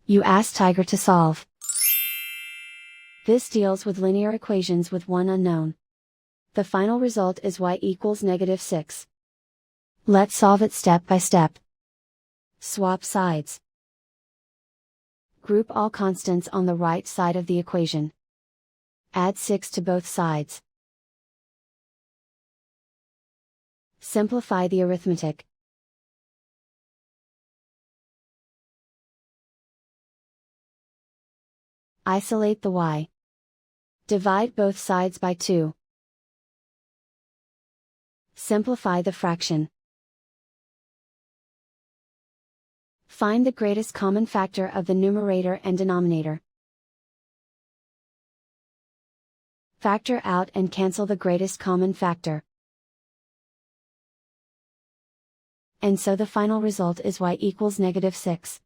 You ask Tiger to solve. This deals with linear equations with one unknown. The final result is y equals -6. Let's solve it step by step. Swap sides. Group all constants on the right side of the equation. Add 6 to both sides. Simplify the arithmetic. Isolate the y. Divide both sides by 2. Simplify the fraction. Find the greatest common factor of the numerator and denominator. Factor out and cancel the greatest common factor. And so the final result is y equals -6.